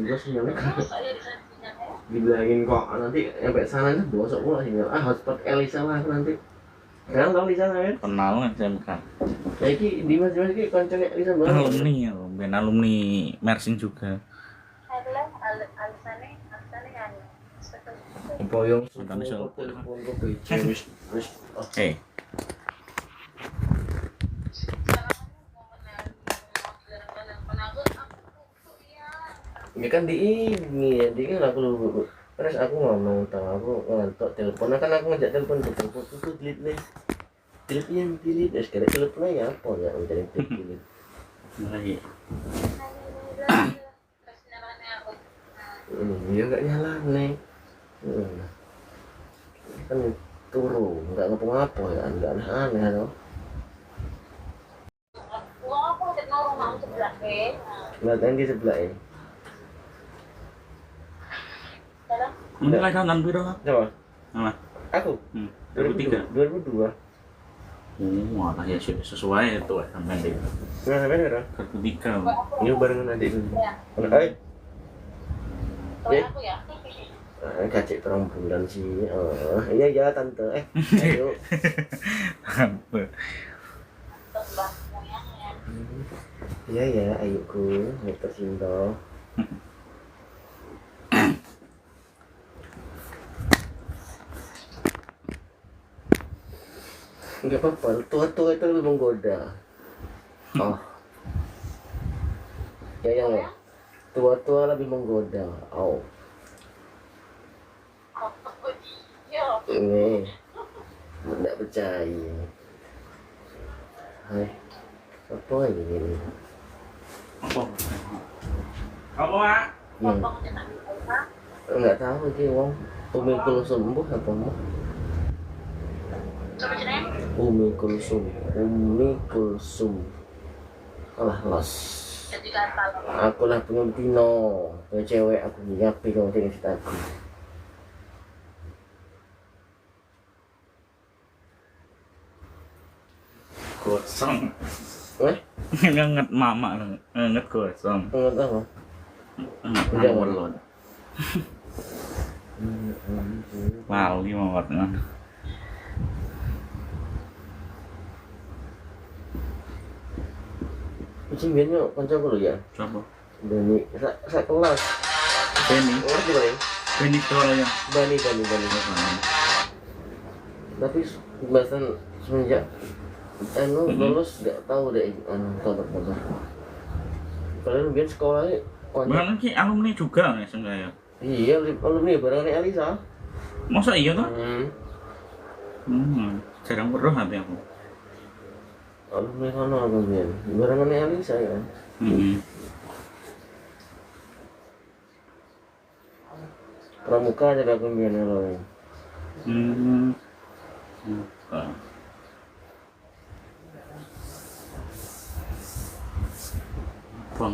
juga sinyalnya kan dibilangin kok nanti sampai sana itu bosok pula sinyal hotspot Elisa lah nanti sekarang tahu Lisa kan kenal kan SMK lagi Dimas ki koncone Elisa banget alumni ya ben alumni Mersing juga boyong Sudah iso. telepon kok wis eh ini kan di ini ya di kan aku lupa terus aku ngomong tahu aku ngantuk telepon kan aku ngajak telepon ke telepon itu delete nih delete yang delete sekarang teleponnya ya apa ya mencari delete lagi iya nggak nyala nih kan turun nggak ngapa-ngapa ya nggak aneh-aneh loh nggak di sebelah ini ini lagi tahun biru lah coba mana aku 2003 2002 malah ya sudah sesuai itu sampai di nah sampai berapa 2003 ini barengan adik dulu ya kacik terang bulan sih iya ya tante ayo iya ya ayuku motor Sindo nggak apa-apa tua-tua itu lebih menggoda oh ya yang tua-tua lebih menggoda oh ini tidak percaya hai apa ini apa Mak? Enggak tahu sih wong Umi Kulsum apa mau Umi Kulsum kalah los aku lah pengen pino cewek aku nyiapin kalau tinggal si aku Gosong ngenget mama ngenget gosong nggak tahu nggak melon lali mawatnya Kucing biasanya kanca dulu ya coba Bani saya kelas Beni ngerti Bani Beni ya Bani tapi bahasan semenjak lulus nggak tahu deh kabar kalian biar sekolahnya bahkan ki alumni juga nih sengaja iya alumni barengan Elisa masa iya tuh jarang berdoa hati aku alumni kan alumni barengan Elisa ya pramuka aja aku biar loh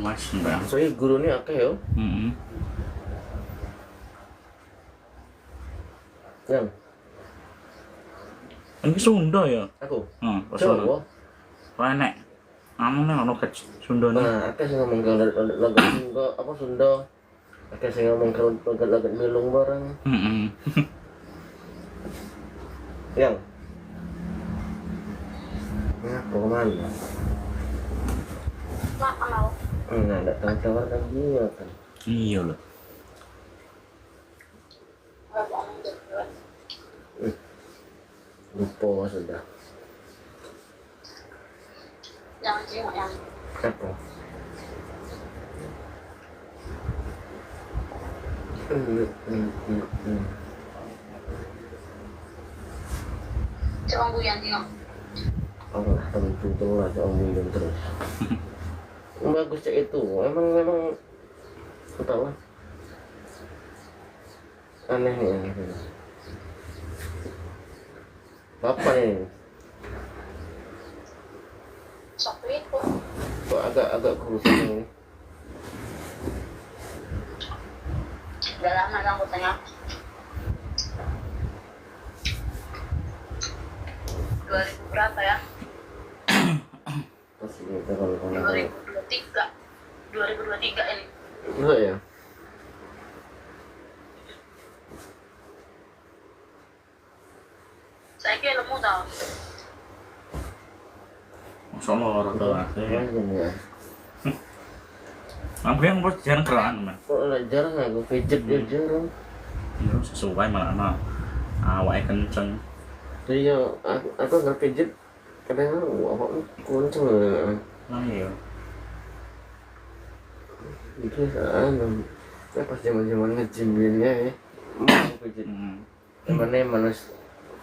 Mas mbak soalnya gurunya akeh yo yang ini Sunda ya aku Sunda wah nek anu nih ono Sunda nih nah akeh sih ngomong kalau Sunda apa Sunda akeh sih ngomong kalau lagat milung bareng yang apa kemana nggak ada tawar kan dia kan iya loh lupa sudah apa Coba Buyan tengok. Allah tentu lah Om terus bagus cek itu emang ketawa aneh nih apa nih kok agak kurusan ini Udah lama kan aku tanya 2000 berapa ya? pas ini kalau 2023 ini. enggak ya tau. Masa loro to. Ya. Ambil bos jarang keraan man. Kok lah jarang aku pijet ya jarang. Ya sesuai malah nah. Awake kenceng. Iya, aku nggak pijet. Kadang apa kuncung ya. Nah iya. Itu anu. Ya pas zaman nge-gym ya. Mau pijet. Mana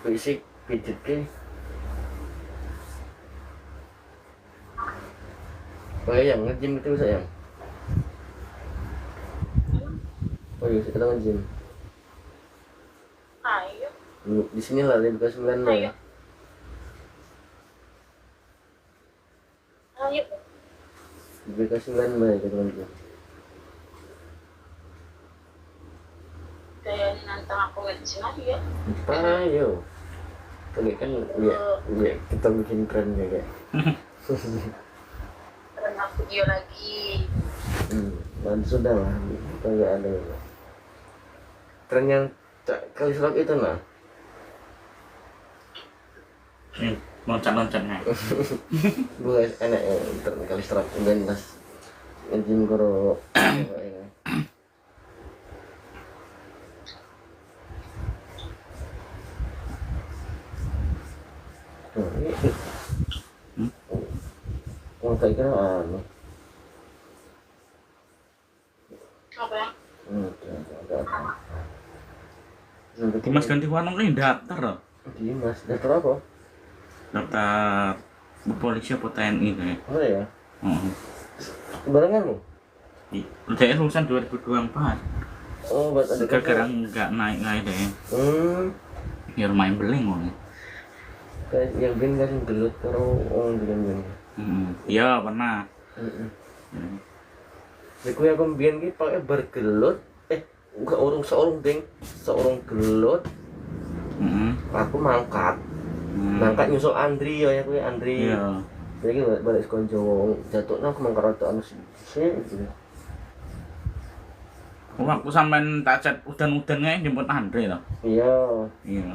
fisik pijet ke. Oh iya, nge-gym itu sayang. Oh iya, kita nge-gym. Ayo. Di sini lah, di BK 9 lah. Ayo. Ayo. Di BK 9 lah kita nge-gym. Kaya ini nantang aku medicine lagi ya. Ayo. Kayak kan ya kita bikin tren kayak. Karena video lagi. Dan sudah lah, kita nggak ada. Tren yang kali serap itu nah. Loncat-loncat nih. Gue enak ya, tren kali serap bentas. Ngejim koro. Kayak kira anu. Apa ya? Dimas ganti warna ini daftar loh. Dimas, daftar apa? Daftar polisi apa TNI kayak. Oh ya, Heeh. barengan lu? Udah lulusan 2024. Oh, buat ada Sekarang nggak naik deh. Ya lumayan beling loh. Kayak yang bin kan gelut karo orang bin. Iya pernah. Jadi aku bin ki pakai bergelut, enggak seorang ding, seorang gelut. Aku mangkat nyusul Andri ya aku Andri. Iya. Jadi balik konco jatuhnya aku mangkat anu sih gitu. Waktu sampean tak chat udan-udannya jemput Andre loh. Iya. Iya.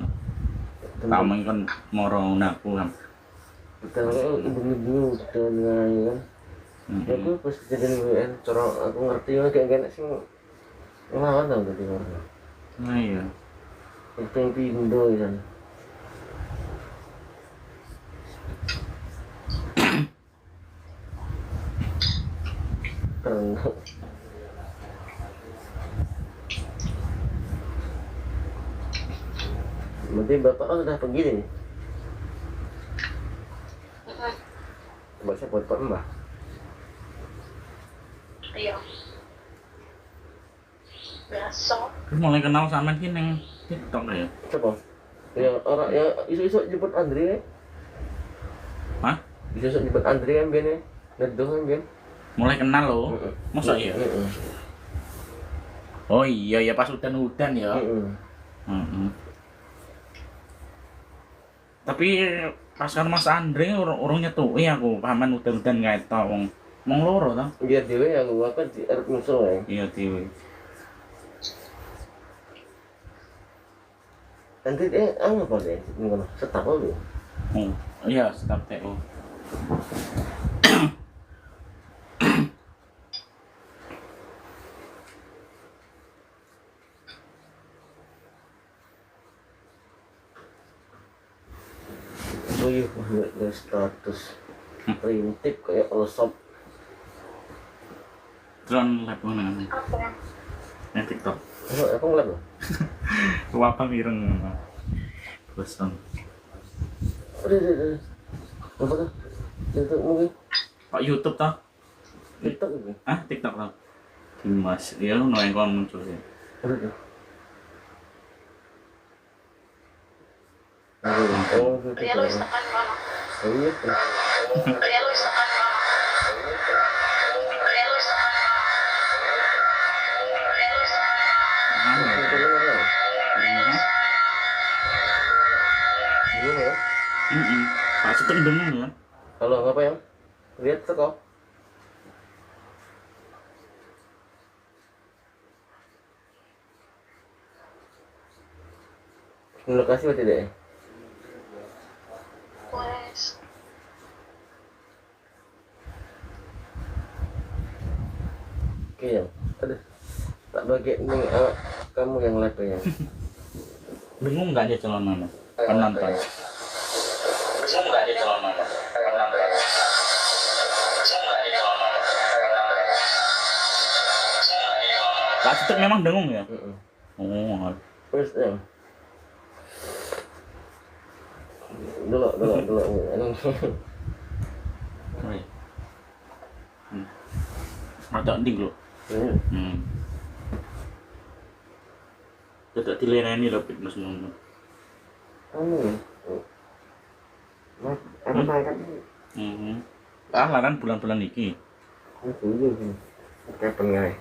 Kamu kan moro naku kan. Betul, ibu-ibu udah ngai kan. Ya aku pas kejadian WN, corong aku ngerti ya kayak sih ngelawan tau tadi orang. Nah iya. Itu yang pindo kan. Keren. Berarti bapak sudah pergi nih. Coba saya buat Pak Mbah. Iya. Biasa. Terus mulai kenal sama ki neng TikTok ya. Coba. Ya orang ya isu-isu jemput Andri. Hah? Isu-isu jemput Andri kan biar neduh kan biar. Mulai kenal loh. Masa iya? Oh iya ya pas udan-udan ya. Tapi pas kan Mas Andre orangnya tuh, aku pahaman udan-udan nggak tahu, mong loro tau. Biar dewe yang gua kan di arep musuh ya. Iya dewe. Nanti apa deh? Ngono, setap apa? Iya staf TO. Oh iya, ada status primitif kayak Allshop. Drone lab mana nih? Apa ya? Yang TikTok. Apa ngeliat lo? Apa mireng? Bosan. Udah. Apa tuh? Itu mungkin Pak YouTube tau? TikTok itu. Ah TikTok tau? Dimas, iya lu yang kon muncul ya. Udah. Oh, gitu. Ria lu istakan mana? Oh iya. Ria lu istakan mana? Ria lu istakan mana? Ria lu istakan mana? Gimana ya? Pak Sugeng dengung ya. Halo, ngapa yang? Lihat teko. Lokasi apa tidak ya? ya. Aduh. Tak bagi nih kamu yang lepe ya. Bingung nggak dia celananya? Penonton. Bingung nggak dia celananya? Penonton. Pak Cecep memang dengung ya? Oh, Terus ya. Dulu. Ada ending lo. Tidak dilereni lo fitness ngono. Apa kan? Laran bulan-bulan iki. Kapan ngai?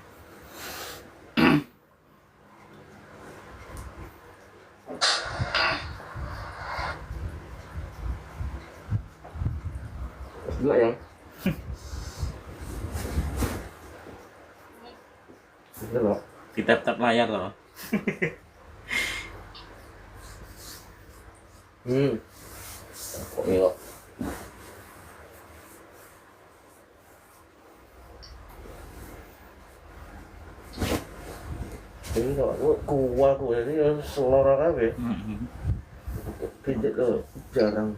Dulu ya. Dulu. Di tap-tap layar loh. Kok ngelok? Ini kok kuah jadi selora kabeh. Pijat lo jarang.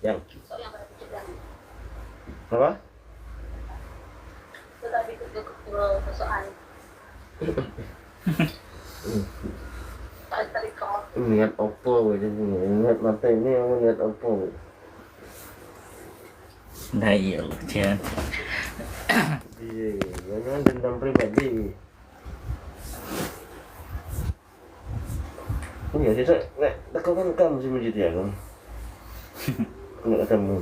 Yang So, yang berarti juga. apa? Tetapi ke persoalan. Tarik kau. Niat opo gitu. Niat mata ini yang niat opo. Nah iya loh, jangan. Iya, jangan dendam pribadi. Iya, sih, nek teko kan kamu sih masjid ya, kan? Nggak ketemu.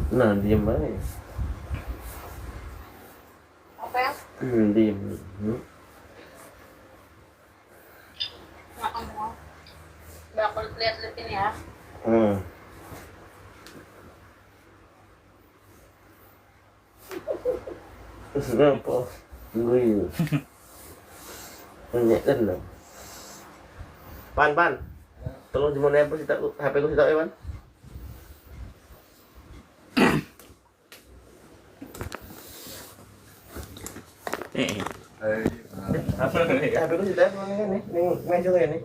Nah, diem aja. Apa ya? Diem. Nggak kamu. Udah aku lihat-lihat ini ya. Terus apa? Gue. Banyak kan dong. Pan. Tolong jemput HP ku sitak ya, Pan. HP ku sitak mana kan nih? Ning meja kayak nih.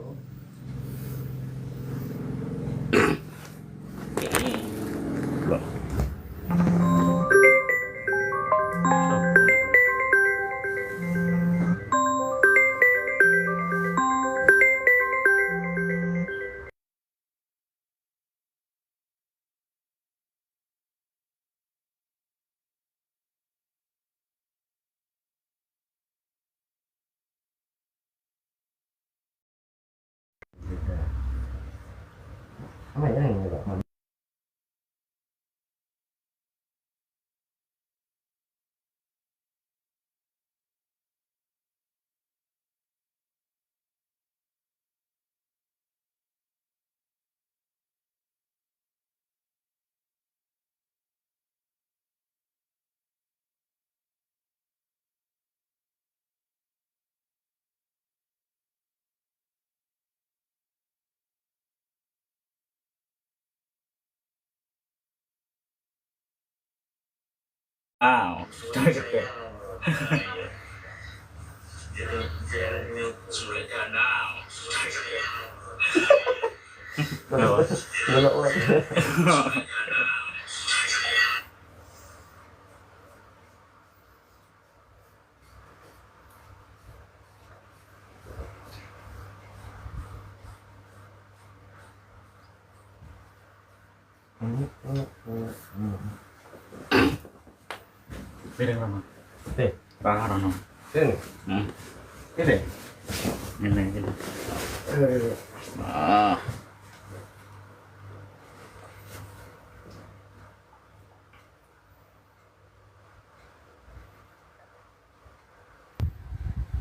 Apa ya ini, Pak? Sudah gede. Belok urat. Piring Rono. Nih, Parah Rono. ini. Ini. Ini. Eh, Ah.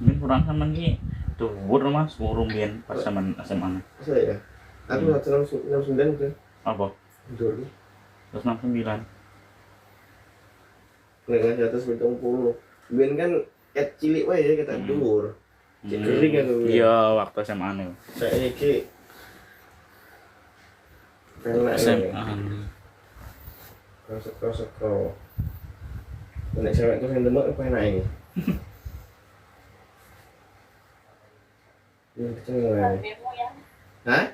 Ini kurang sama lagi. Tuh, bur mas, burung bian pas zaman SMA. saya. Aku nggak terlalu 69 kan. Apa? Dulu. 169. Dengan 170. Ben kan ket cilik wae ya kita dhuwur. Cek kering aku. Iya, waktu SMA nih. Saiki penak SMA. Kosok. Nek cewek tuh sing demek apa enak iki? Ya cewek. Demo ya. Hah?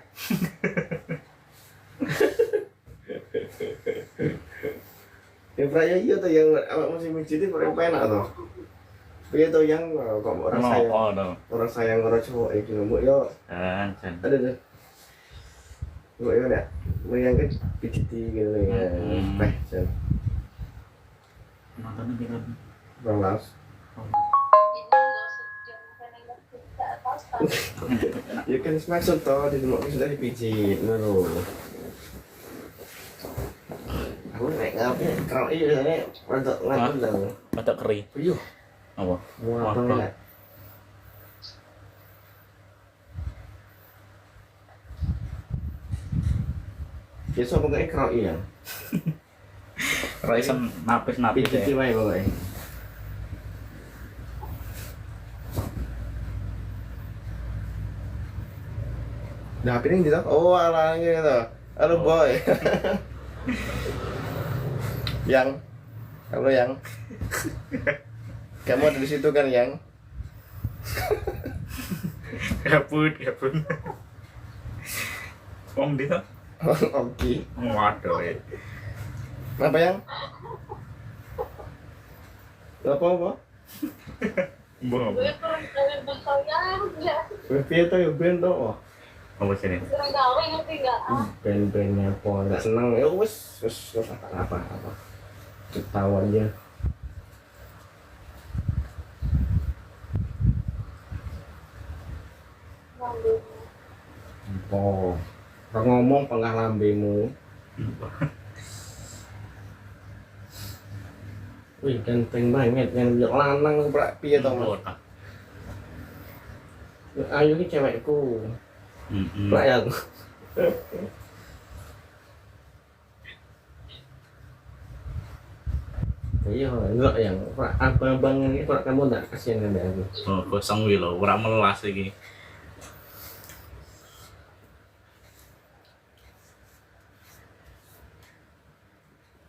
Ya Praya iya tuh yang awak masih mijit itu paling penak tuh. Piye tuh yang kok orang sayang. Oh, no. Orang sayang karo cowok iki lho, Mbok yo. Kan. Ada tuh. Mbok yo nek yang kan pijiti gitu ya. Peh, jan. Nontonnya kita. Balas. Ini nggak sejam kan ini tidak apa-apa. Ya kan maksud toh di rumah sudah dipijit ngono. Aku nek ngapain kalau iya nek untuk ngakon lah. Mata keri. Iya, Apa? muat banget. Biasa pokoknya kerok iya. Raisen napis-napis Pijit ya. wae pokoknya. Nah, HP ini gitu. Oh, alah gitu. Halo boy. Yang, halo yang. Kamu ada di situ kan yang? Gabut. Om dia. Oke. Waduh. Apa yang? Apa? Bang. Gue kurang kalian bersoyang ya. Piye to ya ben to? Oh, Apa sini? Kurang gawe ngerti nggak? ben-bennya apa enggak seneng ya wis apa. Ketawa aja. Ngambil. Oh. Ora ngomong pengah lambemu. Wih, ganteng banget yang lanang prak piye to, Mas? Otak. Ayu ki cewekku. Prak ya. Iya, enggak yang prak abang-abang ini prak kamu enggak kasihan kan aku. Oh, kosong wi lho, ora melas iki.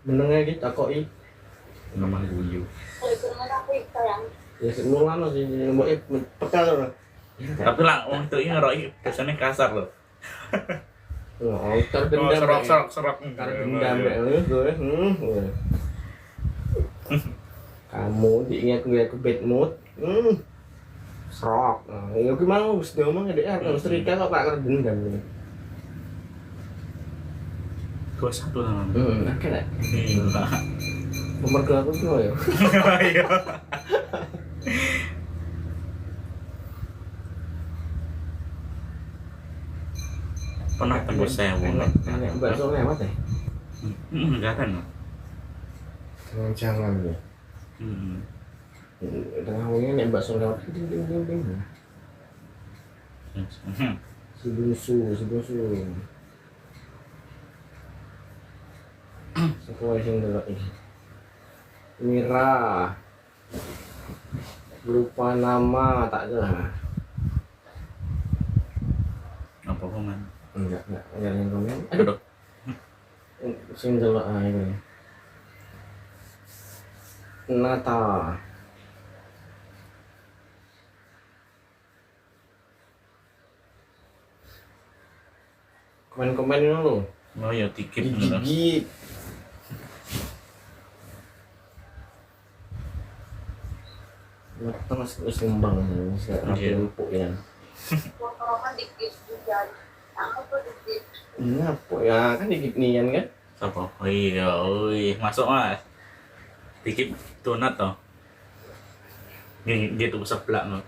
Menengah iki takoki. Namanya guyu. Kalau kurang aku sayang. Ya semulan sih mbok pekal lho. Tapi lah wong itu ini ngeroi biasanya kasar loh. Oh, terdendam. Serok. Terdendam gue. Kamu diingat aku bad mood. Serok. Nah, ya gimana wis ngomong ya kalau setrika kok gak dendam ini. 21 namanya. Oke lah. Gila. Nomor ke aku tuh ya. Iya. Pernah tembus 1000. Enak bakso lewat ya? Enggak kan? Jangan ya. Tengah wengi nek bakso lewat ding. Sebusu. Sekolah sing delok iki. Mira. Berupa nama tak jelas. Apa komen? Enggak yang komen. Aduh. Sing delok ae iki. Nata. Komen-komen dulu. Oh ya dikit ngono. Gigi. Terus ngembang saya rapi empuk ya. Kotoran dikit juga. Aku tuh dikit. Ini apa ya kan dikit nian kan? Siapa? Oh iya, masuk Mas. Dikit donat toh. Ini dia tuh sebelah no.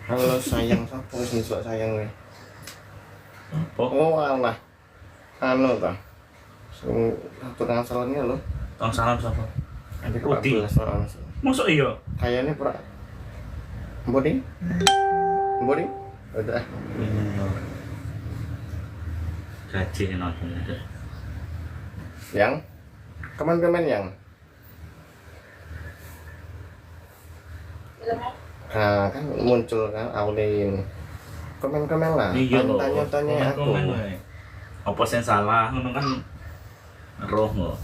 Halo sayang siapa sih sok sayang nih? Oh, Oh alah. Anu ta. Sing tukang salonnya lo. tong salam siapa? Ada Putih. 14 orang. Masuk iya. Kayaknya pura. Bodi? Udah. Gaji nonton itu. Yang komen-komen yang Filmnya kan muncul kan Aulin. Komen-komen lah. Iya loh. Tanya aku. Komen wae. Apa sing salah ngono kan roh loh.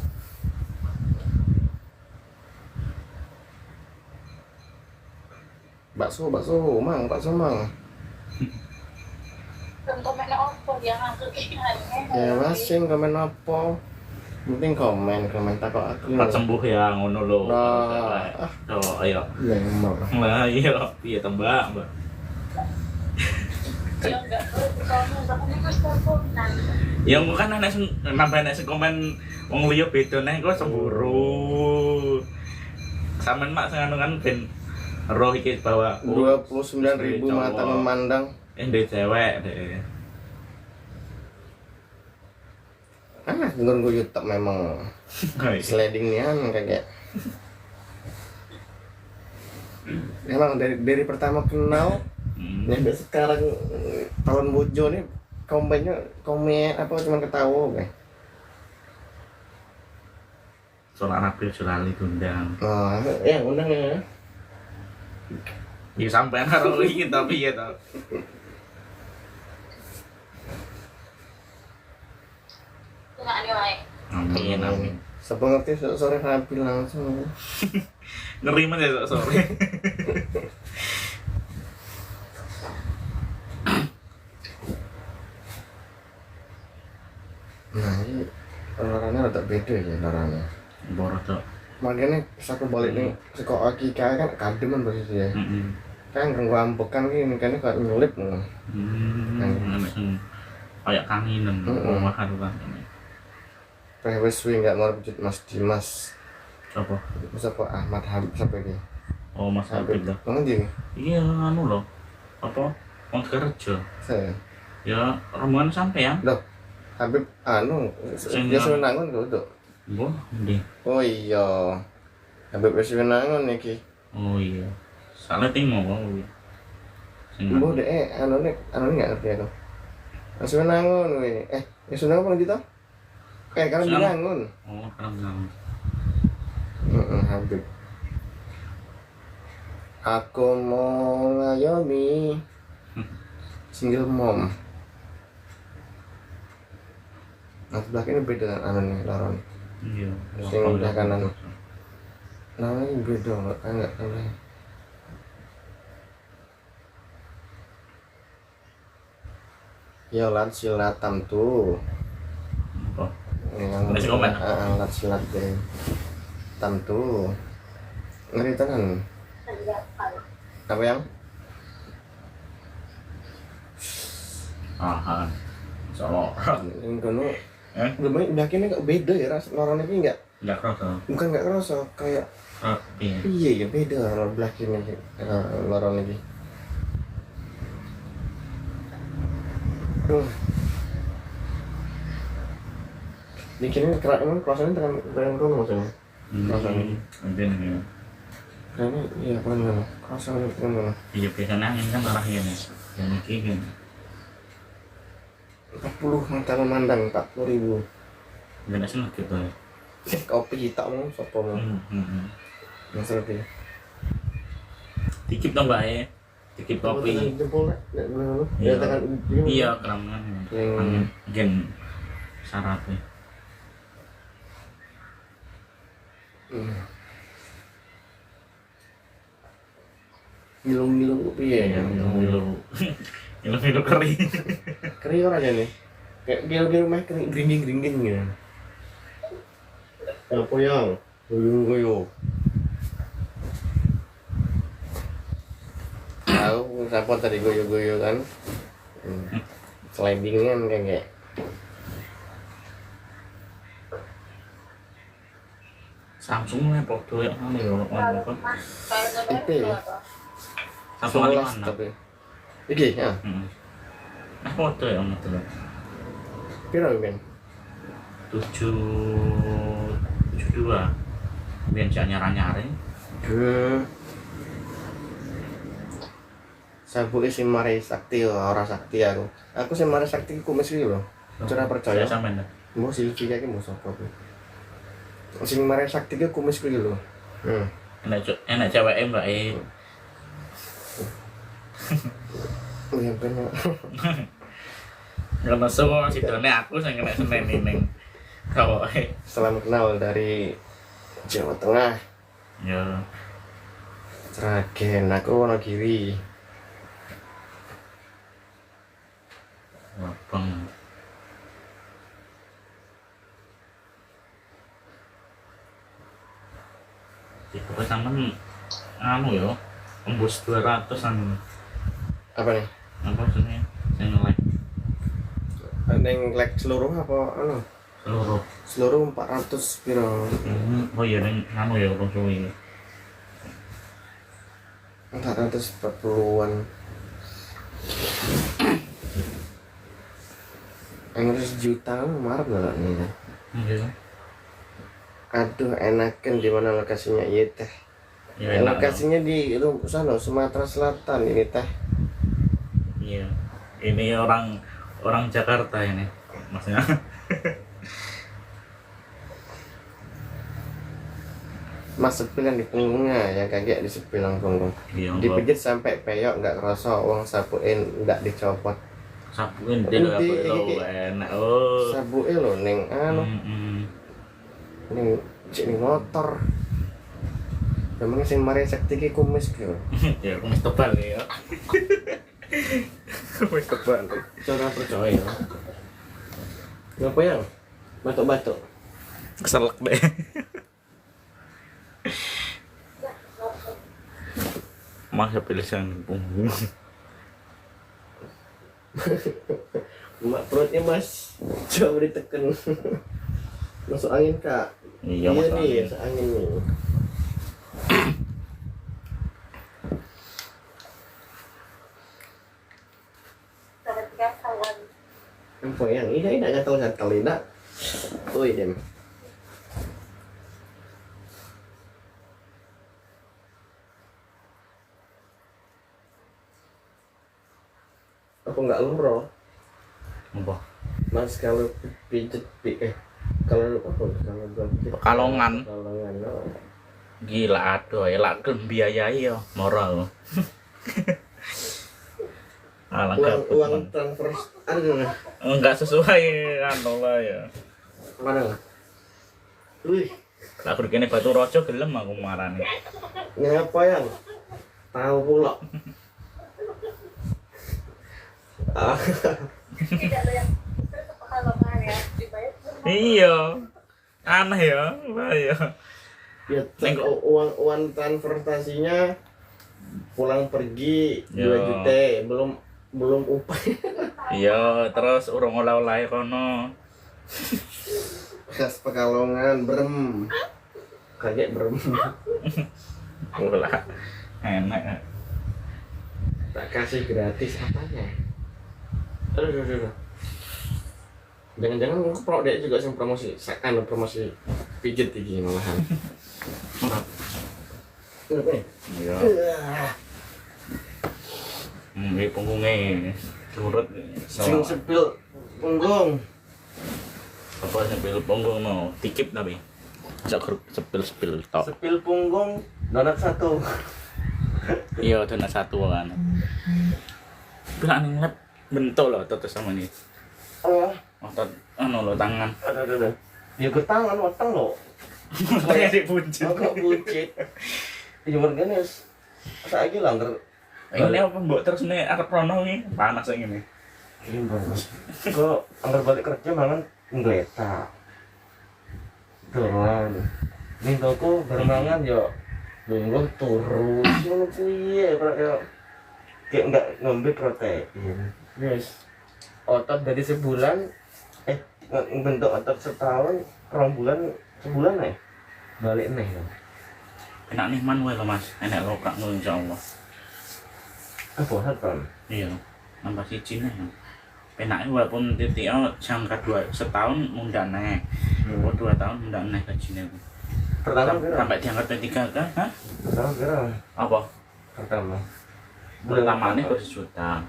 Bakso mang. kan komennya apa dia ngangkat Ya masing komen apa? Penting komen takut aku. Cepat sembuh ya ngono lho. Nah, Oh, ayo. memang. Lah iya, piye tembak, Mbak. dia enggak soalnya bahkan itu teleponan Ya engko kan ana sing nambah nek sing komen wong liya beda nek kok cemburu. Sampeyan mak sing anu kan ben roh iki bahwa 29.000 mata memandang. Ndek cewek deh. Dengar gue YouTube memang sliding nian kayak. Emang dari pertama kenal sampai sekarang tahun bojo nih komen apa cuman ketawa kayak. Soal Nabil Sulali diundang. Oh, ya undang ya. Ya sampean karo iki tapi ya to. nggak ada wae Amin. Siapa ngerti sore Nabil langsung. Ngeri men ya sore. Nah, ini larannya rada beda ya larannya. Boros to. Makanya pas aku balik nih sekolah Akika kan kadem kan posisi ya. Heeh. Kan ngambek kan ini kan kayak nyelip ngono. Kayak kangenan omah karo kan. Wes suwi enggak mau wujud Mas Dimas. Apa? Siapa Ahmad Habib sampai dia. Oh, Mas Habib lah. Ngomong dia. Iya, anu loh. Apa? Wong kerja. Saya. Ya, rombongan sampean. Loh. Habib anu dia senangun kok tuh. Mbah, ndi? Oh iya. Habib wis senangun iki. Oh iya. Salah timo wae. Sing Mbah dek anu enggak ngerti aku. Wis senangun kuwi. Ya senangun apa gitu? Karena binangun. Oh, karena Habib. Aku mau ngayomi single mom. Nah sebelah ini beda kan anu nih laron. iya. Sing udah kanan. Nah ini beda enggak tahu. Ya lat silatan tuh. Apa? Yang Ada komen? lat silat deh. Tentu. Ngeri tenan. Apa yang? Ah. Solo. Yang kono. Udah kini kok beda ya ras laron ini enggak Enggak kerasa. bukan enggak kerasa kayak Rapi. iya ya beda laron belah kini laron ini. Di kini kerak emang kerasannya tekan kono maksudnya. Rasanya. Mungkin ya. Karena iya kan kerasanya tekan kono. Iya, biasanya angin kan arah ini. Yang iki kan. 40 mata memandang 40.000. Benar sih gitu ya. Kopi hitam mau sopo mau. Yang seperti. Dikit dong, Mbak ya. Dikit kopi. Jempol enggak boleh. Iya. Ya tekan Iya, keramkan. Gen syaratnya. Ngilung-ngilung kopi ya. Ngilu kering. Kering ora aja nih. Kayak gil-gil mah kering gringging-gringging gitu. Apa yang? Goyo-goyo. Tahu siapa tadi goyo-goyo kan? Slidingan kayak Samsung lah foto yang mana ya apa? IP. Satu kali 11 mana? tapi. Iki ya. Nah foto ya itu loh. Piro Ben? 772. Biar jangan nyara-nyara. Sabu isi mari sakti ora sakti aku. Aku sing mari sakti kumis iki lho. Ora percaya. Saya sampean dah. Mau Silvi kayak mau sapa kuwi. Sing mare sakti ki kumis kuwi lho. Enak cewek mbak Iya bener. Karena semua sidone aku sing kena seneni ning kawoke. Salam kenal dari Jawa Tengah. Ya, Sragen, aku Wonogiri. abang. Itu sampean anu ya, tembus 200-an. Apa nih? Apa jenenge? Sing like Neng like seluruh apa anu? seluruh. Seluruh 400 piro? Oh iya ning anu ya wong suwi. 440-an. Yang juta marah nggak nih? Iya. Aduh enakan di mana lokasinya iya teh. Ya enak. Lokasinya di sana Sumatera Selatan ini teh. Iya. Ini orang Jakarta ini. Maksudnya. Mas sepilan di punggungnya yang kayak di sepilang punggung. Iya. Dipijit sampai peyok nggak kerasa uang sapuin nggak dicopot. Sabuin dia lo enak. Oh. Sabuin lo neng anu neng cik ning motor. Emang sing mari sakti ki kumis ki. Ya kumis tebal ya. Kumis tebal. Cara percaya. Ngapa yang? Batuk-batuk. Keselak deh. Masa pilihan punggung. Mak perutnya mas, coba ditekan. Masuk angin kak. Iya, Iya masuk nih, angin. masuk angin nih. Ketika kawan Apa yang ini tidak gatal-gatal tidak. Oi dem. Apa nggak lumroh? Apa? Mas kalau pijet kalau apa kalau pijet Pekalongan. Pekalongan oh. Gila aduh ya lah biayai ya moral. Alah uang transfer ada nggak? enggak sesuai anu lah ya. Mana nggak? Wih, Lah aku kene Batu Rojo gelem aku marani. ngapa yang? Tahu pula. tidak ada yang pekalongan ya dibayar Iya. Aneh ya, lah ya. Ya, uang transportasinya pulang pergi 2 Ya. juta belum upah. Iya, terus urung oleh-oleh kono. Khas Pekalongan berem. Kaget berem. Ulah. Enak. Tak kasih gratis apanya? Aduh. Jangan-jangan aku dia juga yang promosi pijet iki malahan. Iya. Ini punggungnya turut Sing sepil punggung. apa sepil punggung no tikip tapi sepil tok. Sepil punggung donat 1. Iya donat 1 kan. Bilang inget bentuk loh tetes sama ini. Oh, Otot anu lo tangan. ada. Ya ketangan watang lo. Tangan di buncit. Kok buncit. Ya merganes. Saiki langgar. Ini apa mbok terus nih arep rono iki panas yang ini. Ini bagus. Kok anggar balik kerja mangan nggletak. Dolan. Ning toko bermangan yo lungguh turu. Ngono kuwi ya kayak enggak ngombe protein. Yes. Otot dari sebulan bentuk otot setahun, 2 bulan, sebulan nih. Balik nih. Enak nih man wae lo Mas. Enak lo kak ngono insyaallah. Apa kan? Iya. Nambah siji nih. Enaknya walaupun titik jangka 2 setahun mundak naik. 2 tahun mundak naik gajinya. Pertama kira. Sampai diangkat P3 kan? Hah? Pertama kira. Apa? Pertama. Pertama nih kok sejuta.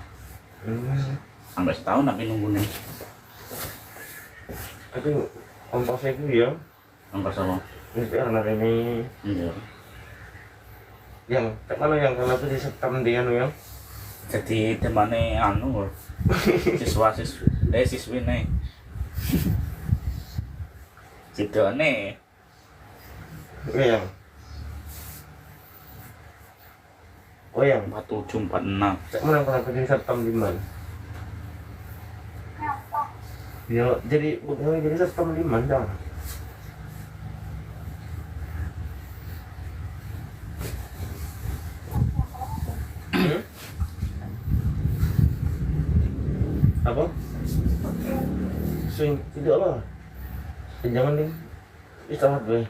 Sampai setahun tapi nunggu nih. Aku ongkosnya itu ya Ongkos apa? Ini karena ini Iya. yang cak mana yang kalau tuh disetam dia anu yang Jadi temane anu siswine. Sidone yang oh yang 4746. cak mana kalau tuh disetam di mana ya jadi bukan jadi setam di mana dah. Apa? Swing tidak lah. Jangan nih. Istirahat gue.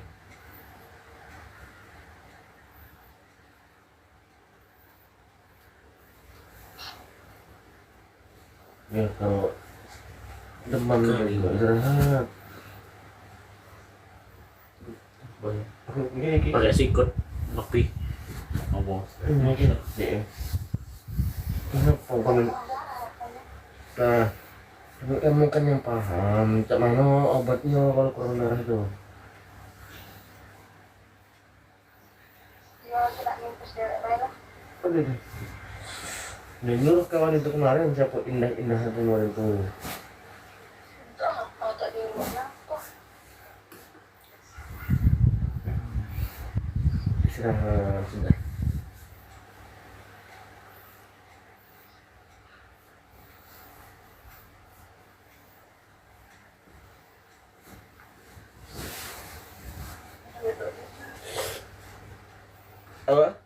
Ya kalau demam juga istirahat. Gini Pakai sikut lebih apa? Ini gini. Ini pokoknya. Nah, kamu kan yang paham, cak mana obatnya kalau kurang darah itu? Ya, tidak minus dari merah. Ada deh. Nih nyuruh kawan itu kemarin siapa indah-indah satu kemarin itu. Entah apa tadi rumahnya kok. Istirahat sudah. Apa?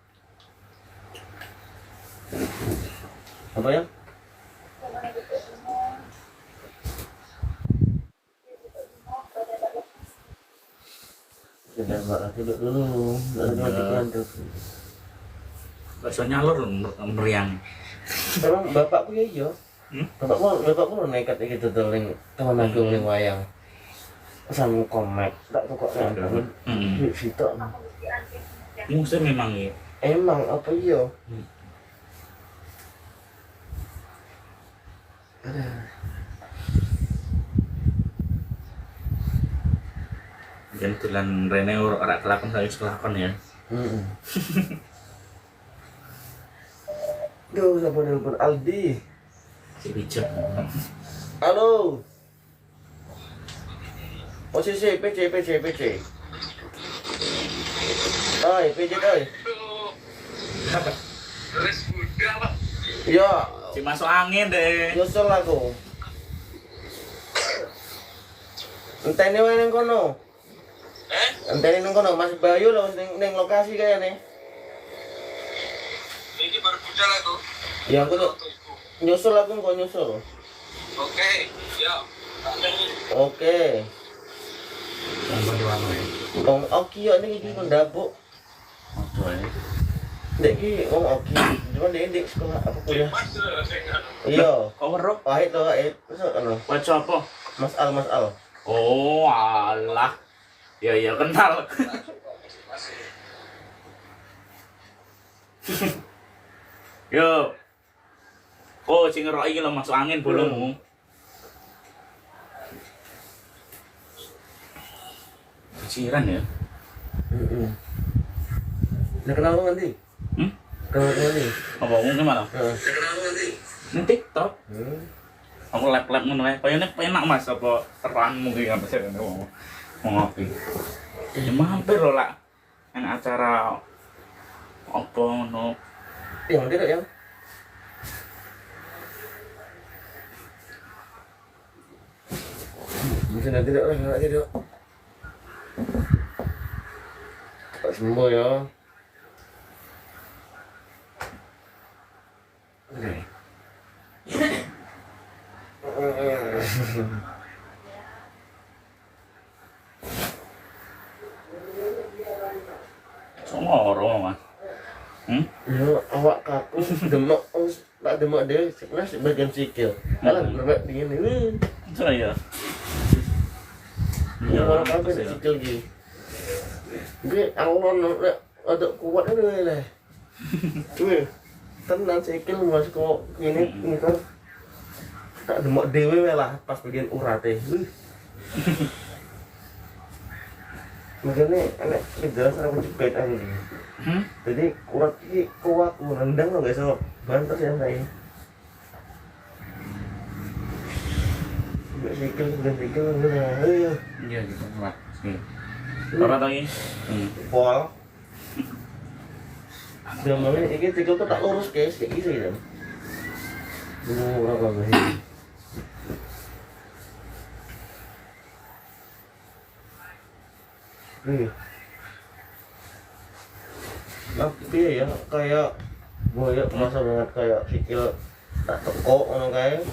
Apa ya? Sudah mbak tidur dulu, nanti ngantuk. Bakso nyalur meriang. Emang bapakku ya iya. Hmm? Bapakku nekat gitu tuh ling teman aku ling wayang. Sama komek, tak tuh kok nonton. Di situ. Musuh memang ya. Emang apa iya? Jangan tulan Rene ora kelakon saya kelakon ya. Duh, siapa nelpon Aldi? Si bijak. Halo. Posisi PC. Oi, PC oi. Terus udah pak. Iya, Si masuk angin deh. nyusul aku. Enteni wae ning kono. Enteni ning kono Mas Bayu lho ning lokasi kayane. Ini baru budal aku. Ya aku tuh nyusul kok nyusul. Oke, ya. Oke. Sampai di mana ya? Wong Oki yo ning iki ndabuk. Aduh ya. Dek iki wong Oki, cuma dek sekolah apa kuliah? Mas, Iya. Kok weruk? Pahit to pahit. Terus ono Baca apa? Mas Al. Oh, alah. Ya kenal. Yo. Oh, sing ngerok iki lho masuk angin bolongmu. Keciran ya? Heeh. Nah, kenal lu nanti? Hmm? Kenal nanti? Apa ngomong mana? Heeh. Ini TikTok. Aku lap-lap ngono ae. Kayane penak Mas apa terangmu iki apa sih mau ngopi. Ya mampir lho lah. Enak acara apa ngono. Yang tidak yang bisa nanti tidak lah tidak. Cepat sembuh ya. Oke. Somoro Mas. Ya, awak kaku demak, tak demak dia sekelas bagian sikil. Alah berbak dingin ini. Saya. Ya, orang kaku ada sikil lagi. Gue alon ada kuat ada lah. Gue tenang sikil masuk kok ini kan tak demak dewe lah pas bagian urate. Makanya anak gejala saraf jepit aku ini. Jadi kuat nendang lo guys, so banter ya saya. Gak sikil udah. Iya gitu lah. Orang lagi. Pol. Gambarnya ini sikil tuh tak lurus guys, kayak gitu ya. Berapa sih? Tapi ya kayak gue ya merasa banget kayak sikil tak teko orang kayak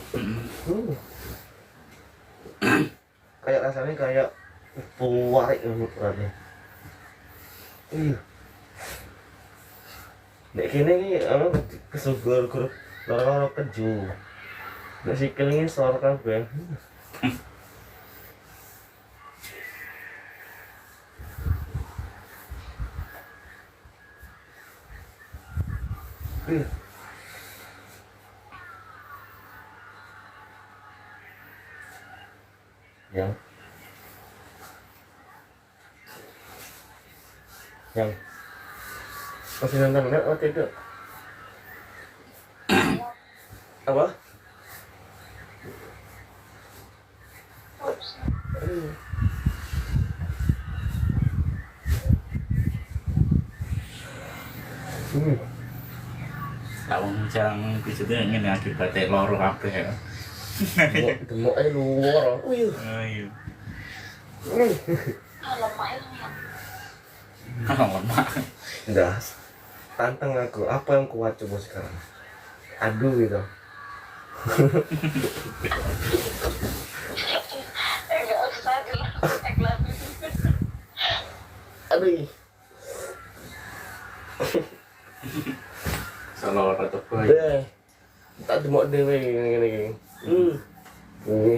kayak rasanya kayak puwarik berarti. Nek kene iki ana kesugur grup loro keju. Nek sikil ini sor kabeh. Yang masih nonton nggak waktu itu? Apa? Lawang jarang bisanya ingin akibatnya loro kabeh ya. Demok aja luar. Ayo. Lemah itu ya. Lemah. Udah tantang aku, apa yang kuat coba sekarang? Aduh gitu. Enggak usah dulu. Ikhlas. Aduh. Salah atau baik. Deh. Tak demok dewe gini. Ini,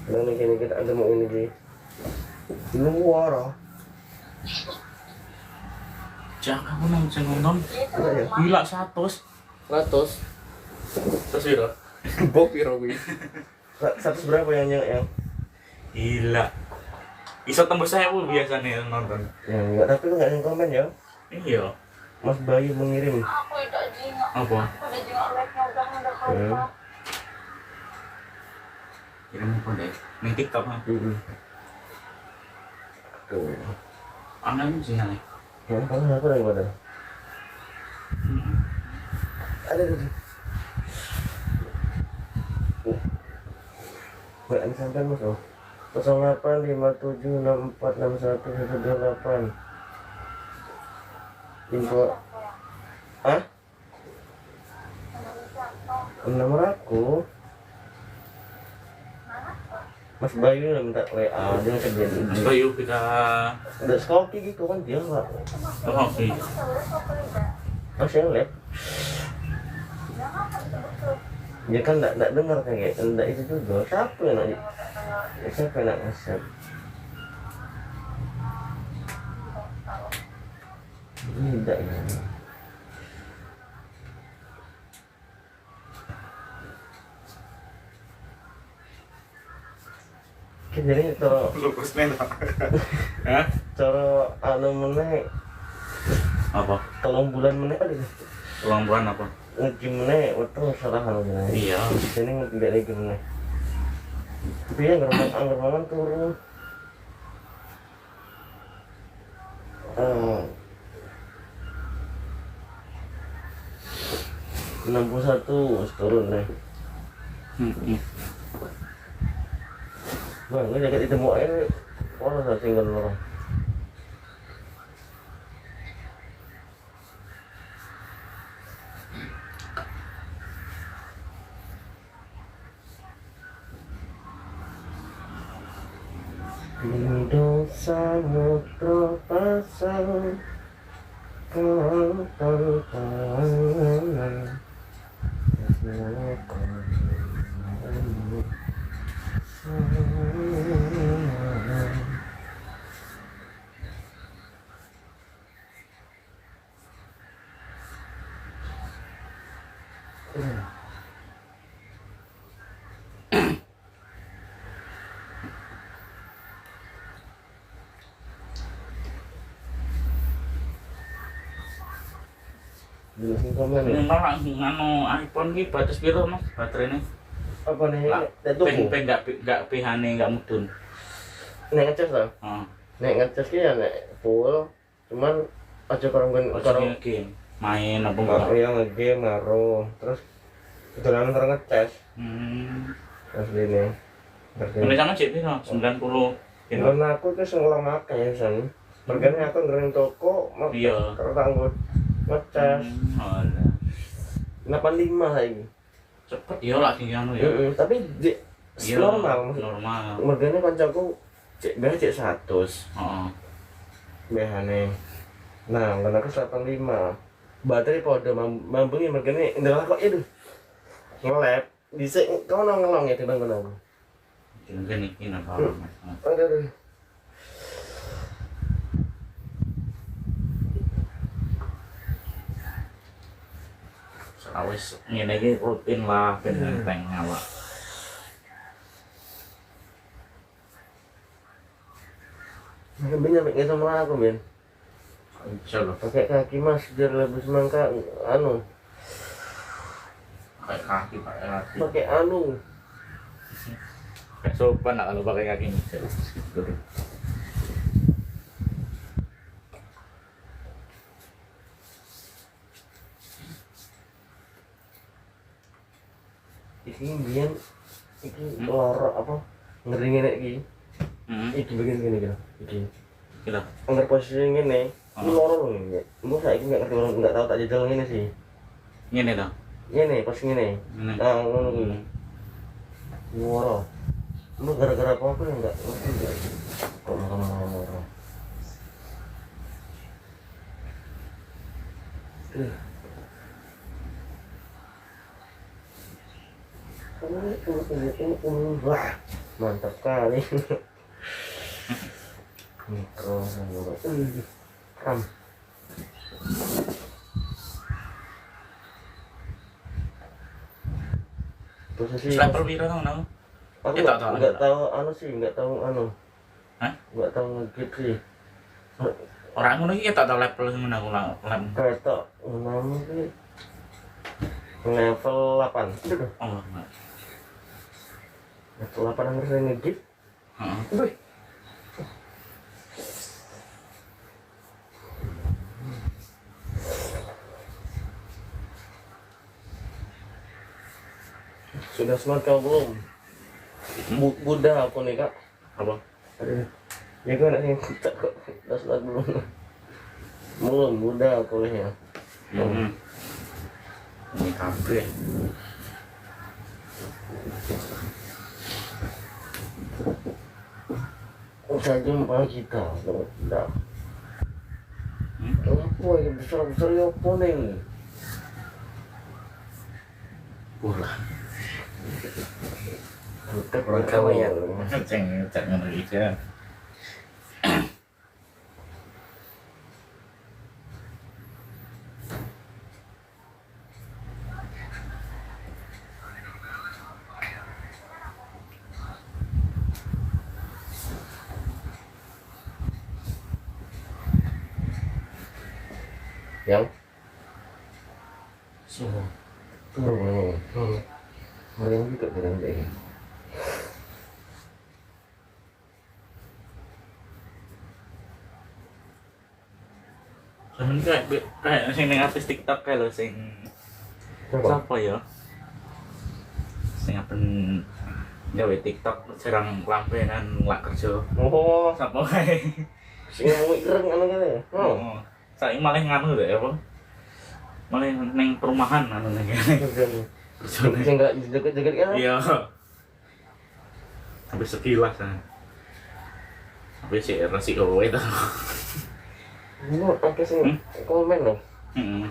mana gini kita ada mau ini di luar. Jangan aku nonton. Gila 100. 100. Terus piro? Bok piro kuwi? 100 berapa yang Gila. Iso tembus 1000 biasanya nonton. ya enggak, tapi lu enggak yang komen ya. Iya. Mas Bayu mengirim. Aku tidak jingak. Apa? Udah jingak like-nya udah keluar. Kirim apa deh? Ning TikTok mah. Tuh. Aneh sih nih. Yang paling apa lagi pada? Ada. Buat ini sampai mas oh. 0857646118. Info. Hah? Nomor aku. Mas Bayu udah minta WA, dia kerja di Bayu kita udah skoki gitu kan dia nggak kopi. masih lihat dia kan nggak dengar kayak enggak itu juga siapa yang nak ngasih ini tidak ya. Jadi cara Lupus nih. Hah? cara anu meneh Apa? 3 bulan meneh ada Ulang bulan apa? nge-gym meneh wetu salah anu meneh. Iya. Sini tidak lagi meneh. Tapi ya anggar turun. 61 turun deh. Bang, ini jaket itu mau air, orang saya singgah orang. Hidup samudra pasang, kau tantangan. Dulu sing komen ya. Minimal lah nganu iPhone ki batas piro Mas baterainya? Apa nih? Lah, Itu peng enggak pH-ne enggak mudun. nek ngecas lah. Heeh. Nek ngecas ki ya nek full, cuman aja karo Game main apa enggak? yang nge-game ngaruh. Terus dolan karo ngecas. Asli nih. Ini sama cek piro? 90 piro? Karena aku tuh sengelang akeh san. Mergane aku ngering toko, Iya. karo tanggut ngecas. Alah. 85 saiki. Cepet ya lagi anu ya. Tapi di Iya, normal. normal. Mergane kancaku cek 100. Heeh. Behane. Nah, karena aku 85. Baterai pada mambengi mergane ndelok kok itu. Ngelap. Dhisik kono ngelong ya timbang kono. Mungkin iki napa Mas. Aduh. Awis ngene iki rutin lah ben enteng awak. Ben nyampe ke sama aku, Ben. Insyaallah Pakai kaki Mas biar lebih semangka anu, pakai kaki pakai kaki. pakai anu. Kayak sopan lah kalau pakai kaki. Iki mbiyen iki loro apa? Ngeri ngene iki. Iki bagian gini gitu. Iki. Kira. Angger posisi ngene, iki loro lho iki. Mbok saiki enggak ngerti enggak tahu tak jajal ngene sih. Ngene to. Ngene pas ngene. Ngene. Nah, ngono kuwi. Loro. Lu gara-gara apa ya enggak ngerti enggak. Kok makan loro. Wah, mantap kali. Mikro ram. Posisi Level piro to nang? aku Ya, tak tahu. nggak tahu anu sih, nggak tahu anu. Hah? Nggak tahu ngegit sih. Ora ngono iki tak tahu level sing aku lem. Ketok enam sih. Level 8. Aduh, Oh, enggak. level 8 hampir saya ngegit. Heeh. Wih. Sudah smart kau belum? Buddha aku nih kak. Apa? Aduh. Ya gue nak tak kok. Sudah smart belum? Belum, Buddha aku nih ya. Ini kabeh. Saya jumpa kita. Tidak. Apa yang besar-besar ya apa nih? Bola. Butek kau ya. Ceng ngono iki ya. Yang suhu turun mereka juga dengan baik. Sampeyan kayak sing ning artis TikTok kae lho sing Coba. sapa ya? Sing apen gawe TikTok serang lampenan lak kerja. Oh, Sapa kae? sing mau ireng anu kan ya. Oh, Saiki malah nganu lho apa? Malah ning perumahan anu ning kene. sing enggak deket-deket kan? Iya. Sampai sekilas kan. Tapi sih resiko itu. Ini akeh sing komen loh. Heeh.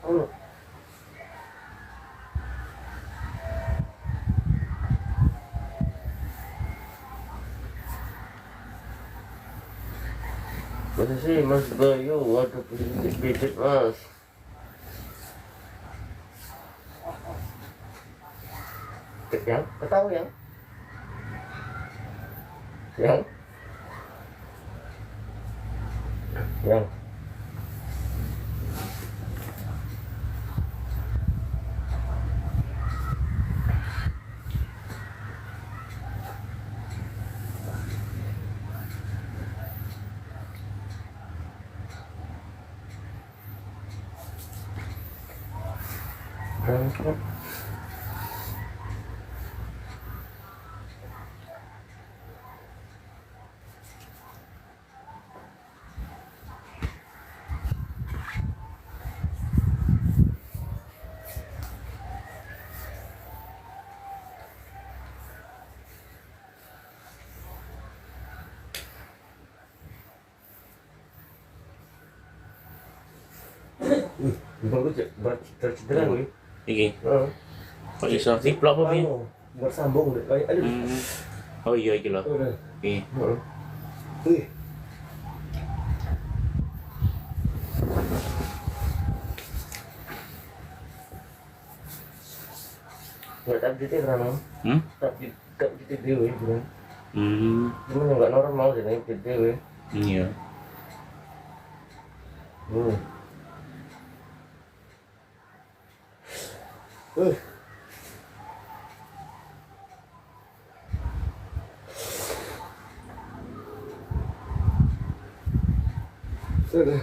Anu. Masa sih Mas Bayu, waduh pijit Mas. Yang, ketahu yang? Yang? Yang? Berangkat. Bagus ya, tercedera gue. Iki. Kok iso diplok apa piye? Buat sambung deh. Aduh. Oh iya iki lho. Udah. Iki. Wih. Nggak tak jadi karena tak jadi dewe bukan. Cuma yang nggak normal jadi jadi dewe. Iya. Sudah.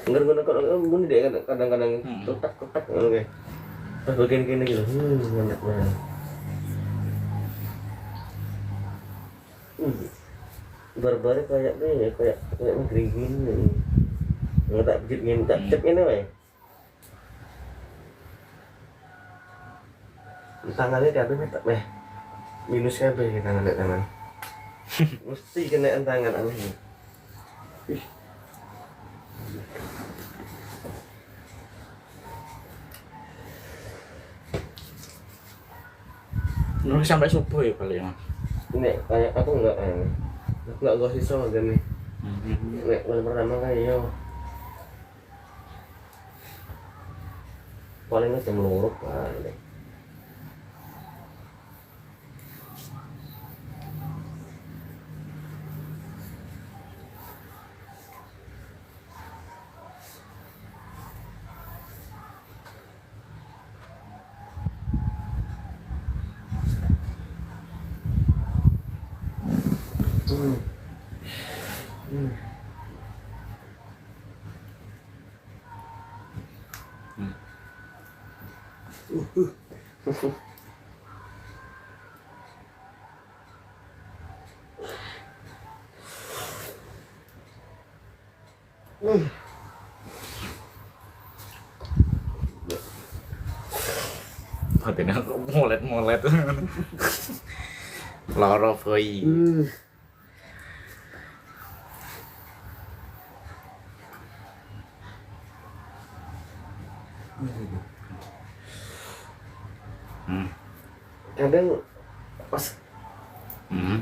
Enggak kalau bunyi deh kadang-kadang kotak oke. Pas bagian kini gitu. Mantap banget. Barbar kayak negeri gini. Nggak tak pijit gini, tak cek ini weh. Tangannya diambil tak weh. Minus kabeh tangan. Mesti kenaan tangan aneh. Nunggu sampai subuh ya paling Mas. Ini kayak aku enggak gosip sama gini. Nek pertama kayak yo. Paling jam 2 paling. Batin aku molet. Lara boy. Kadang pas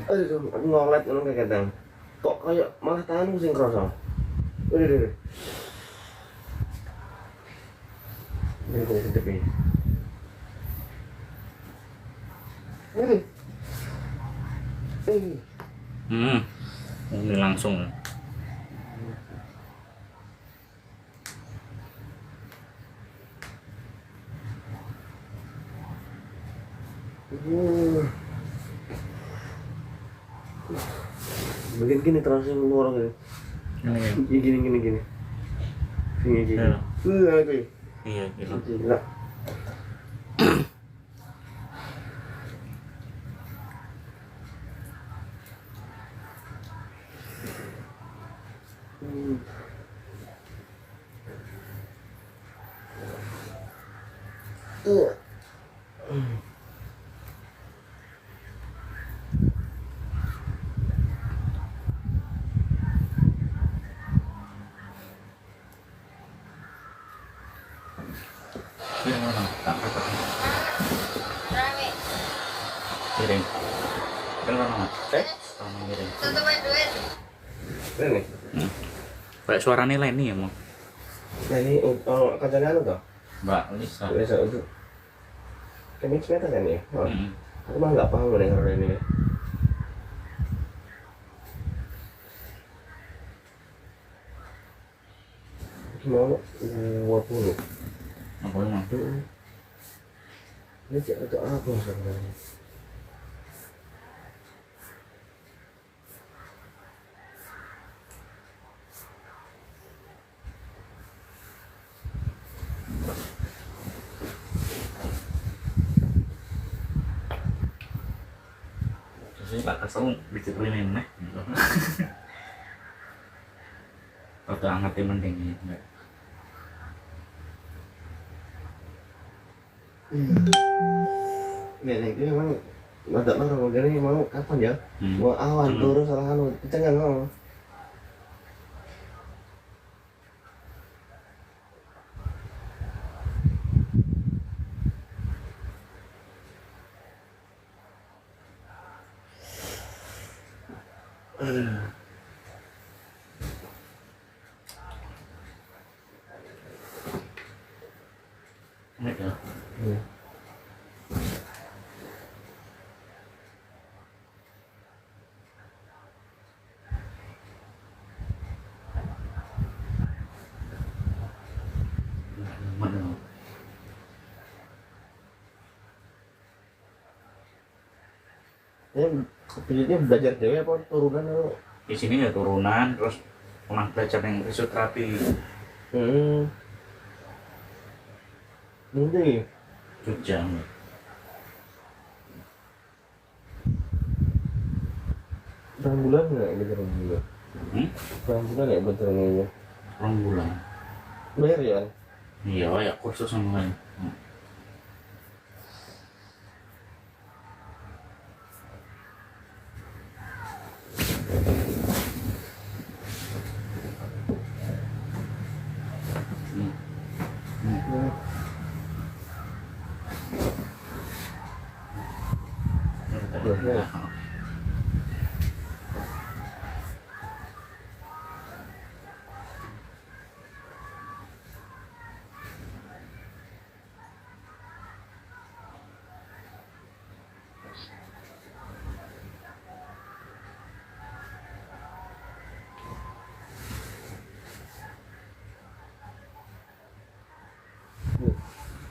aduh aku ngolet ngono kayak kadang kok kayak malah tanganku sing kroso. Udah. Ini kok sedep ini. Ini langsung. Bagian gini terasa ngorong ya. Gini. Gini. Iya. Aku. Iya, gitu. Gila. Gimana? Rame. Kirim. Kan mana? Sama kirim. Tutup duit. Keren nih. Kayak suaranya lain nih ya, Mo. Nah ini kancane anu toh. Mbak Lisa. Biasa untuk Kemis meter kan ya? Oh, Mm. aku mah nggak paham loh yang ini. Mau 20. Apa emang? Ini cek untuk apa sebenarnya? Jadi tak kesel diceritain nih. Atau angetin mending ya. Nenek itu memang ada lorong gini mau kapan ya? Mau awan terus salah anu kecengan mau. Enak ya. Mana? Ya, pilihnya belajar dewe apa turunan lo? Di sini ya turunan, terus pernah belajar yang fisioterapi Nanti Jogja. berapa bulan nggak belajar dulu? Berapa bulan nggak belajar dulu? Orang bulan. Bayar ya? Iya, ya kursus sama lain.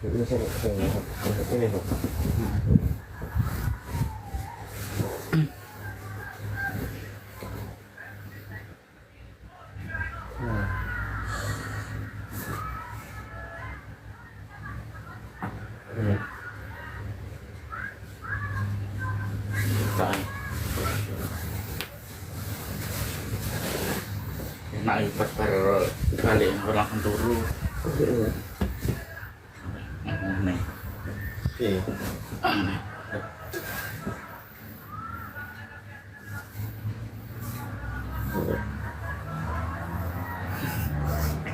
Ini ini tuh. Enak ya pas balik langsung turu. Nih. Oke.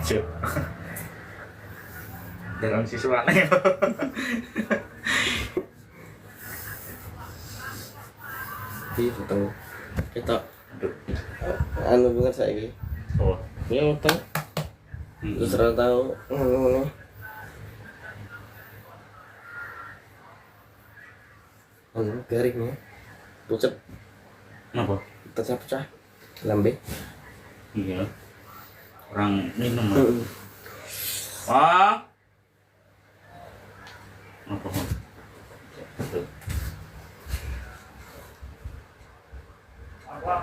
Cuk. Dalam siswane. Iya, utang. Kita anu banget saya ini. Oh. Ya utang. Terus tahu anu. Anu garingnya. Pucet, Kenapa? pecah-pecah. Lambe. Iya. Orang minum. Wah. Apa? Apa?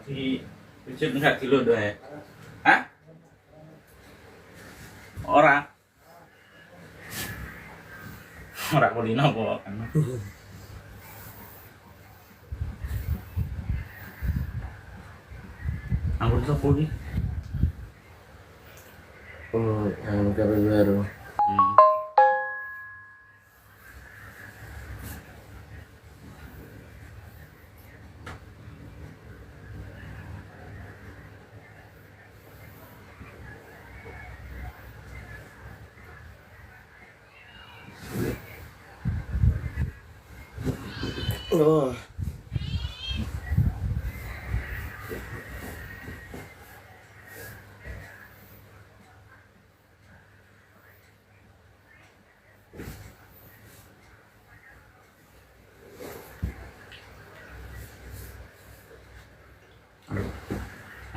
Di pijit enggak kilo doa ya? Hah? Ora. Ora kulino kok. Anggur sapa iki? Anu kabe baru. Oh.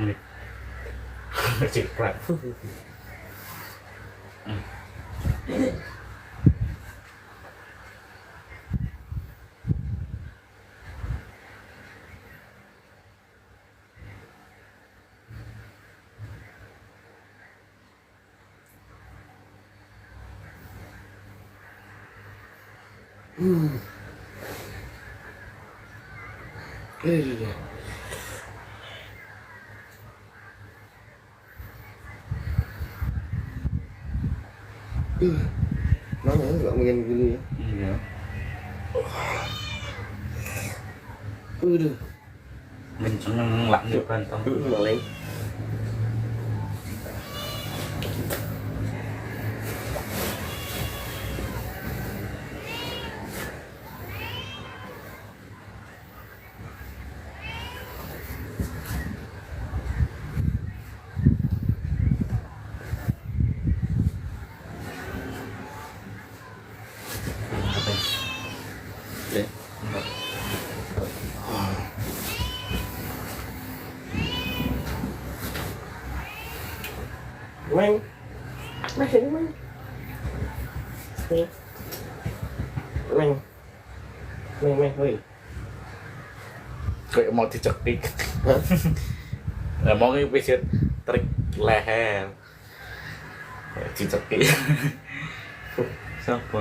Ini. Ciprek. Mana ya nggak mungkin gini ya? Iya. Udah. Kenceng lak di banteng. Maling. Ya. Meng. Masih meng. Meng. Meng, woi. Kayak mau dicekik. Hah? Lah mau ngipisit trik leher. Kayak dicekik. Siapa?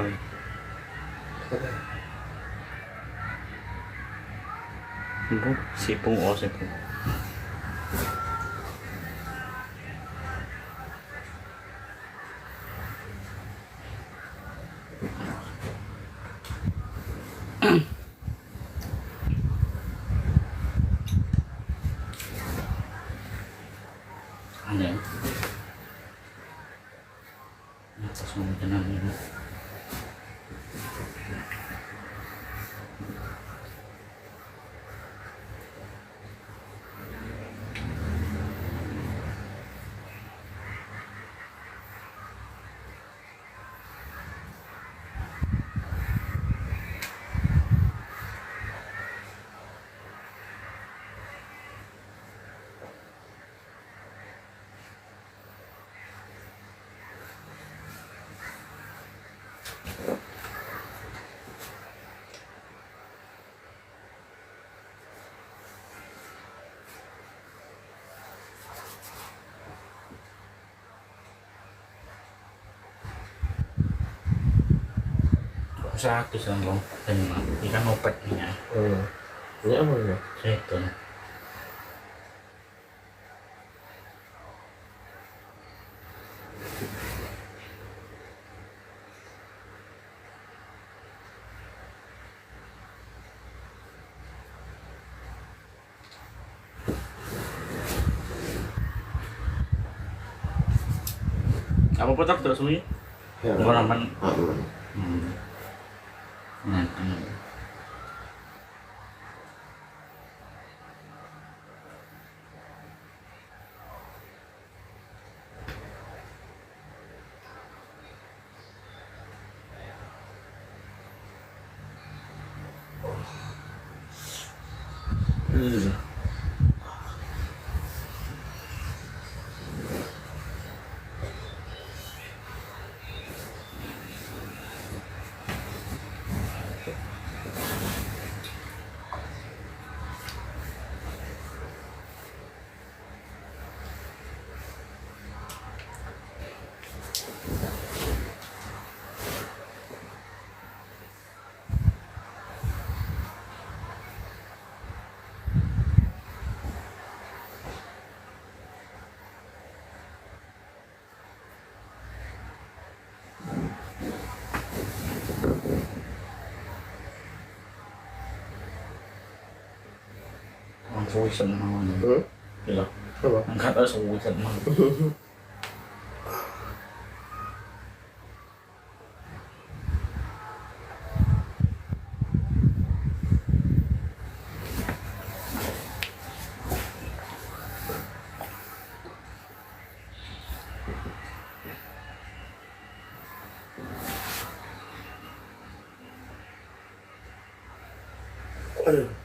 Bu, si Pung Os itu. Aneh. Atas kemungkinan ini. Satu sama dan ikan opetnya Ini apa ya? itu apa putar terus nih Ya. aman. Aman. Nah, langsung senang gila Apa? angkat aja senang Aduh.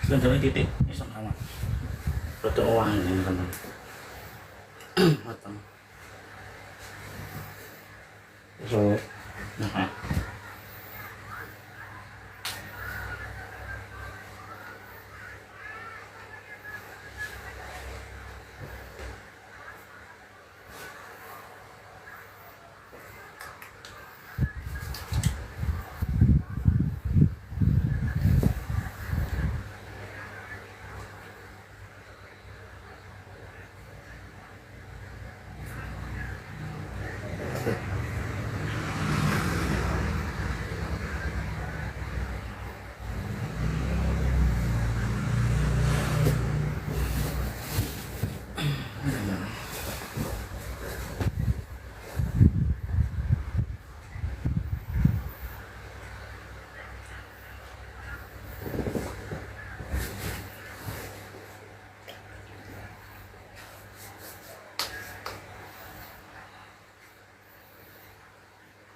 Sebenarnya titik iso sama. Rada uang ini teman. Matang. Soalnya Nah,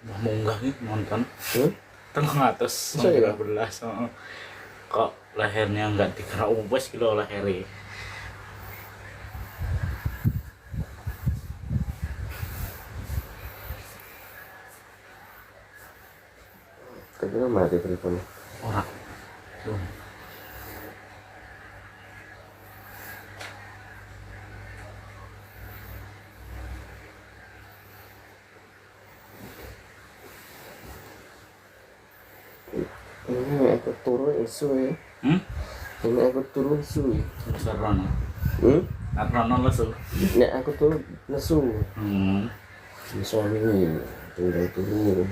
udah munggah nih nonton. Tengah atas Bisa ya? 13. Kok lehernya nggak dikira ubes kilo lehernya. tapi kan mati teleponnya. Ora. Tuh. Ini aku turun isu ya. Ini aku turun isu ya. Terus Rono. Rono lesu. Nek aku turun nesu. Hmm. Suami tinggal turun.